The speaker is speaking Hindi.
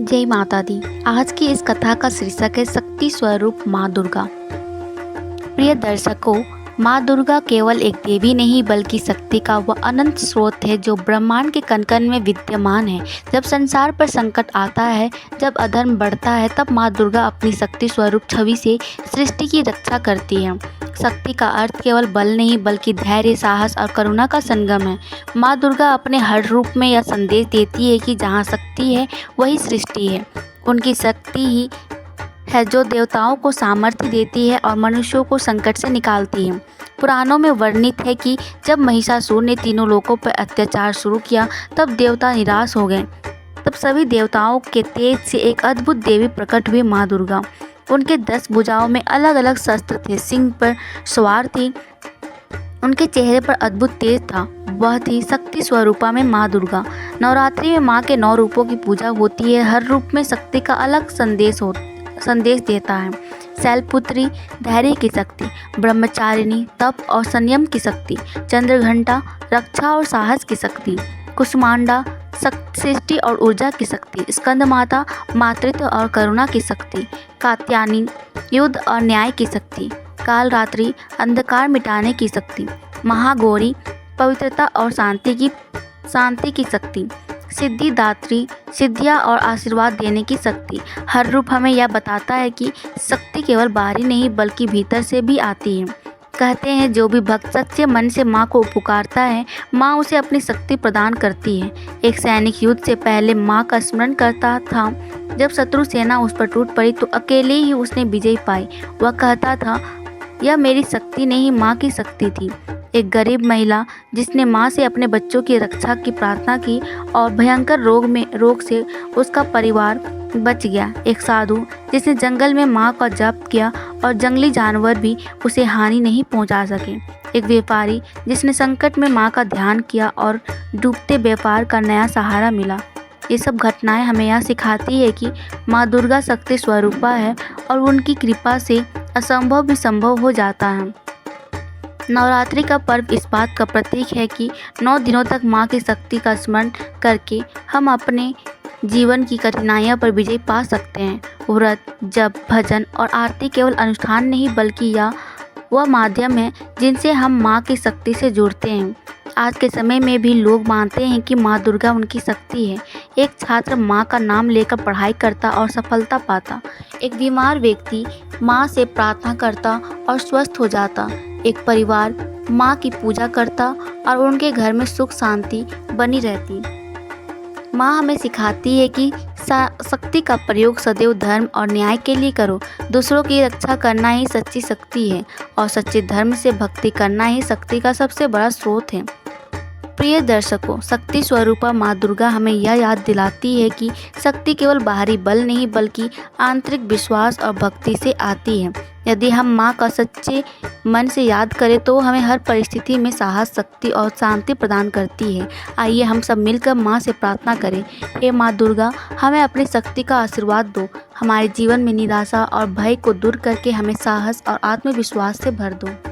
जय माता दी। आज की इस कथा का शीर्षक है शक्ति स्वरूप माँ दुर्गा। प्रिय दर्शकों, माँ दुर्गा केवल एक देवी नहीं बल्कि शक्ति का वह अनंत स्रोत है जो ब्रह्मांड के कण-कण में विद्यमान है। जब संसार पर संकट आता है, जब अधर्म बढ़ता है, तब माँ दुर्गा अपनी शक्ति स्वरूप छवि से सृष्टि की रक्षा करती है। शक्ति का अर्थ केवल बल नहीं बल्कि धैर्य, साहस और करुणा का संगम है। माँ दुर्गा अपने हर रूप में यह संदेश देती है कि जहाँ शक्ति है वही सृष्टि है। उनकी शक्ति ही है जो देवताओं को सामर्थ्य देती है और मनुष्यों को संकट से निकालती है। पुराणों में वर्णित है कि जब महिषासुर ने तीनों लोकों पर अत्याचार शुरू किया, तब देवता निराश हो गए। तब सभी देवताओं के तेज से एक अद्भुत देवी प्रकट हुई, माँ दुर्गा। उनके 10 भुजाओं में अलग अलग शस्त्र थे, सिंह पर सवार थी, उनके चेहरे पर अद्भुत तेज था। वह थी शक्ति स्वरूपा में माँ दुर्गा। नवरात्रि में माँ के 9 रूपों की पूजा होती है। हर रूप में शक्ति का अलग संदेश देता है। शैलपुत्री धैर्य की शक्ति, ब्रह्मचारिणी तप और संयम की शक्ति, चंद्रघंटा रक्षा और साहस की शक्ति, कुष्मांडा सृष्टि और ऊर्जा की शक्ति, स्कंद माता मातृत्व और करुणा की शक्ति, कात्यायनी युद्ध और न्याय की शक्ति, कालरात्रि अंधकार मिटाने की शक्ति, महागौरी पवित्रता और शांति की शक्ति, सिद्धिदात्री सिद्धियाँ और आशीर्वाद देने की शक्ति। हर रूप हमें यह बताता है कि शक्ति केवल बाहरी नहीं बल्कि भीतर से भी आती है। कहते हैं जो भी भक्त सच्चे मन से माँ को पुकारता है, माँ उसे अपनी शक्ति प्रदान करती है। एक सैनिक युद्ध से पहले माँ का स्मरण करता था। जब शत्रु सेना उस पर टूट पड़ी तो अकेले ही उसने विजय पाई। वह कहता था, यह मेरी शक्ति नहीं, माँ की शक्ति थी। एक गरीब महिला जिसने माँ से अपने बच्चों की रक्षा की प्रार्थना की और भयंकर रोग से उसका परिवार बच गया। एक साधु जिसने जंगल में माँ का जप किया और जंगली जानवर भी उसे हानि नहीं पहुँचा सके। एक व्यापारी जिसने संकट में माँ का ध्यान किया और डूबते व्यापार का नया सहारा मिला। ये सब घटनाएं हमें यह सिखाती है कि माँ दुर्गा शक्ति स्वरूपा है और उनकी कृपा से असंभव भी संभव हो जाता है। नवरात्रि का पर्व इस बात का प्रतीक है कि 9 दिनों तक माँ की शक्ति का स्मरण करके हम अपने जीवन की कठिनाइयों पर विजय पा सकते हैं। व्रत, जप, भजन और आरती केवल अनुष्ठान नहीं बल्कि वह माध्यम है जिनसे हम माँ की शक्ति से जुड़ते हैं। आज के समय में भी लोग मानते हैं कि माँ दुर्गा उनकी शक्ति है। एक छात्र माँ का नाम लेकर पढ़ाई करता और सफलता पाता। एक बीमार व्यक्ति माँ से प्रार्थना करता और स्वस्थ हो जाता। एक परिवार माँ की पूजा करता और उनके घर में सुख शांति बनी रहती। माँ हमें सिखाती है कि शक्ति का प्रयोग सदैव धर्म और न्याय के लिए करो। दूसरों की रक्षा करना ही सच्ची शक्ति है और सच्चे धर्म से भक्ति करना ही शक्ति का सबसे बड़ा स्रोत है। प्रिय दर्शकों, शक्ति स्वरूपा माँ दुर्गा हमें यह याद दिलाती है कि शक्ति केवल बाहरी बल नहीं बल्कि आंतरिक विश्वास और भक्ति से आती है। यदि हम माँ का सच्चे मन से याद करें तो हमें हर परिस्थिति में साहस, शक्ति और शांति प्रदान करती है। आइए हम सब मिलकर माँ से प्रार्थना करें। हे माँ दुर्गा, हमें अपनी शक्ति का आशीर्वाद दो। हमारे जीवन में निराशा और भय को दूर करके हमें साहस और आत्मविश्वास से भर दो।